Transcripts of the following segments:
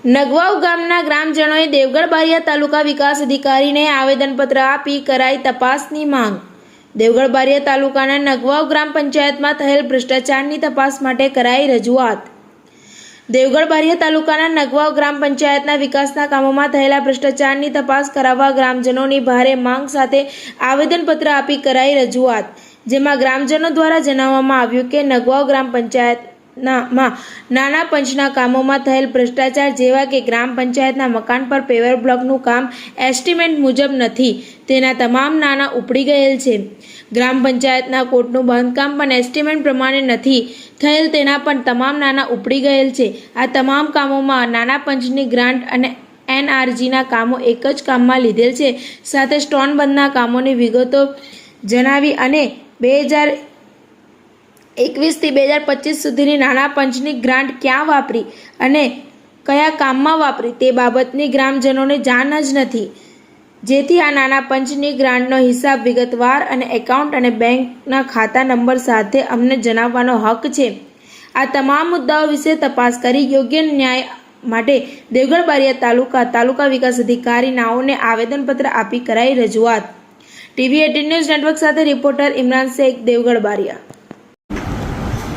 નગવાવ ગામના ગ્રામજનોએ દેવગઢ બારિયા તાલુકા વિકાસ અધિકારીને આવેદનપત્ર આપી કરાઈ તપાસની માંગ। દેવગઢ બારિયા તાલુકાના નગવાવ ગ્રામ પંચાયતમાં થયેલ ભ્રષ્ટાચારની તપાસ માટે કરાઈ રજૂઆત। દેવગઢ બારિયા તાલુકાના નગવાવ ગ્રામ પંચાયતના વિકાસના કામોમાં થયેલા ભ્રષ્ટાચારની તપાસ કરાવવા ગ્રામજનોની ભારે માંગ સાથે આવેદનપત્ર આપી કરાઈ રજૂઆત, જેમાં ગ્રામજનો દ્વારા જણાવવામાં આવ્યું કે નગવાવ ગ્રામ પંચાયત નાના પંચના કામોમાં થયેલ ભ્રષ્ટાચાર જેવા કે ગ્રામ પંચાયતના મકાન પર પેવર બ્લોકનું કામ એસ્ટિમેટ મુજબ નથી, તેના તમામ નાણાં ઉપડી ગયેલ છે। ગ્રામ પંચાયતના કોર્ટનું બાંધકામ પણ એસ્ટિમેટ પ્રમાણે નથી થયેલ, તેના પણ તમામ નાણાં ઉપડી ગયેલ છે। આ તમામ કામોમાં નાના પંચની ગ્રાન્ટ અને NRGના કામો એક જ કામમાં લીધેલ છે। સાથે સ્ટોન બંધના કામોની વિગતો જણાવી અને 2021 થી 2025 સુધીની નાણા પંચની ગ્રાન્ટ ક્યાં વાપરી અને કયા કામમાં વાપરી તે બાબતની ગ્રામજનોને જાણ જ નથી, જેથી આ નાણા પંચની ગ્રાન્ટનો હિસાબ વિગતવાર અને એકાઉન્ટ અને બેંકના ખાતા નંબર સાથે અમને જણાવવાનો હક છે। આ તમામ મુદ્દાઓ વિશે તપાસ કરી યોગ્ય ન્યાય માટે દેવગઢ બારિયા તાલુકા વિકાસ અધિકારી નાઓને આવેદનપત્ર આપી કરાઈ રજૂઆત। TV 18 ન્યૂઝ નેટવર્ક સાથે રિપોર્ટર ઇમરાન શેખ, દેવગઢ બારિયા।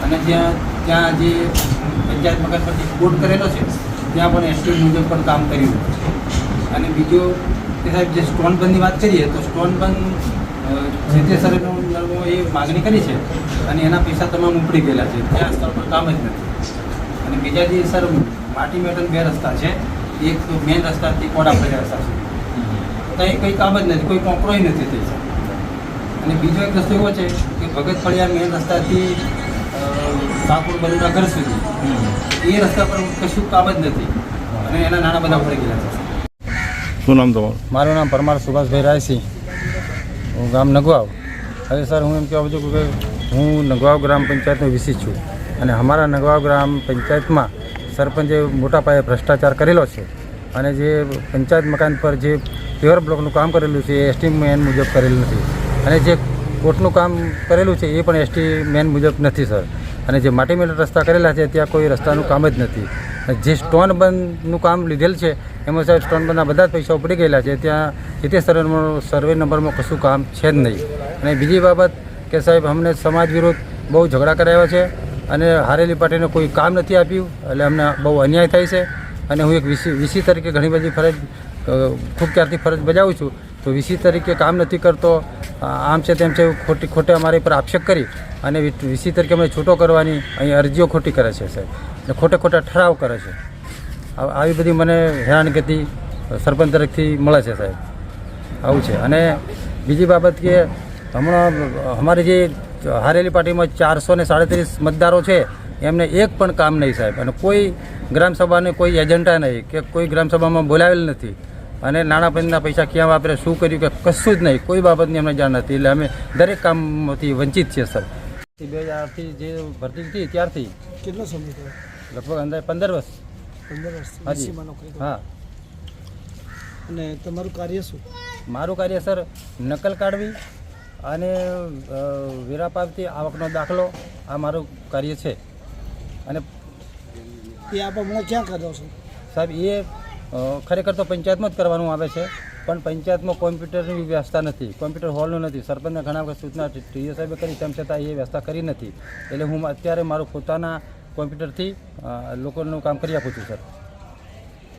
અને ત્યાં જે પંચાયત મકાન પરથી કોટ કરેલો છે ત્યાં પણ એસ્ટિમેટ મુજબ પણ કામ કર્યું છે। અને બીજો કે સાહેબ જે સ્ટોન બંધની વાત કરીએ તો સ્ટોન બંધ જે સરેનો એ માગણી કરી છે અને એના પૈસા તમામ ઉપડી ગયેલા છે, ત્યાં સ્થળ પર કામ જ નથી। અને બીજા જે સર માટી મેટલ 2 રસ્તા છે, એક તો મેન રસ્તાથી કોડાફળિયા રસ્તા સુધી ત્યાં કંઈ કામ જ નથી, કોઈ કોંકરોય નથી થઈ શકે। અને બીજો એક રસ્તો એવો છે કે ભગત ફળિયા મેન રસ્તાથી સાપુર બલુના ઘર સુધી એ રસ્તા પર કશું કામ જ નથી અને એના નાના બધા પડી ગયેલા છે। શું નામ તમારું? મારું નામ પરમાર સુભાષભાઈ રાયસી, હું ગામ નગવાવ। હવે સર હું એમ કહેવા છું કે હું નગવાવ ગ્રામ પંચાયતનો વીસી છું અને અમારા નગવાવ ગ્રામ પંચાયતમાં સરપંચે મોટા પાયે ભ્રષ્ટાચાર કરેલો છે અને જે પંચાયત મકાન પર જે પેવર બ્લોકનું કામ કરેલું છે એ એસ્ટિમેટ મુજબ કરેલું નથી અને જે કોર્ટનું કામ કરેલું છે એ પણ એસ્ટિમેટ મુજબ નથી સર। અને જે માટી મેટલ રસ્તા કરેલા છે ત્યાં કોઈ રસ્તાનું કામ જ નથી। જે સ્ટોન બંધનું કામ લીધેલ છે એમાં સાહેબ સ્ટોન બંધના બધા જ પૈસા ઉપડી ગયેલા છે, ત્યાં તે સર્વે નંબરમાં કશું કામ છે જ નહીં। અને બીજી બાબત કે સાહેબ અમને સમાજ વિરોધ બહુ ઝઘડા કરાવ્યા છે અને હારેલી પાર્ટીને કોઈ કામ નથી આપ્યું, એટલે અમને બહુ અન્યાય થાય છે। અને હું એક વીસી તરીકે ઘણી બધી ફરજ ખૂબ ત્યારથી ફરજ બજાવું છું, તો વીસી તરીકે કામ નથી કરતો, આમ છે તેમ છે, ખોટે અમારી પર આક્ષેપ કરી અને વીસી તરીકે અમે છૂટો કરવાની અહીં અરજીઓ ખોટી કરે છે સાહેબ, અને ખોટા ઠરાવ કરે છે। આવી બધી મને હેરાનગતિ સરપંચ તરફથી મળે છે સાહેબ, આવું છે। અને બીજી બાબત કે હમણાં અમારી જે હારેલી પાર્ટીમાં 437 મતદારો છે એમને એક પણ કામ નહીં સાહેબ, અને કોઈ ગ્રામસભાને કોઈ એજન્ડા નહીં કે કોઈ ગ્રામસભામાં બોલાવેલ નથી અને નાણાં પંચના પૈસા ક્યાં વાપરે, શું કર્યું કે કશું જ નહીં, કોઈ બાબતની અમને જાણ નથી, એટલે અમે દરેક કામથી વંચિત છીએ સર। 2000થી જે ભરતી થઈ ત્યારથી કેટલો સમય થયો? લગભગ અંદાજે 15 વર્ષ। 15 વર્ષ હાજી, નોકરી કરો? હા। અને તમારું કાર્ય શું? મારું કાર્ય સર નકલ કાઢવી અને વેરાપાવતી આવકનો દાખલો, આ મારું કાર્ય છે। અને એ આપ હમણાં ક્યાં કરો છો સાહેબ? એ ખરેખર તો પંચાયતમાં જ કરવાનું આવે છે, પણ પંચાયતમાં કોમ્પ્યુટરની વ્યવસ્થા નથી, કોમ્પ્યુટર હોલનું નથી। સરપંચને ઘણા વખત સૂચના ટીઓ સાહેબે કરી, તેમ છતાં એ વ્યવસ્થા કરી નથી, એટલે હું અત્યારે મારું પોતાના કોમ્પ્યુટરથી લોકોનું કામ કરી આપું છું સર।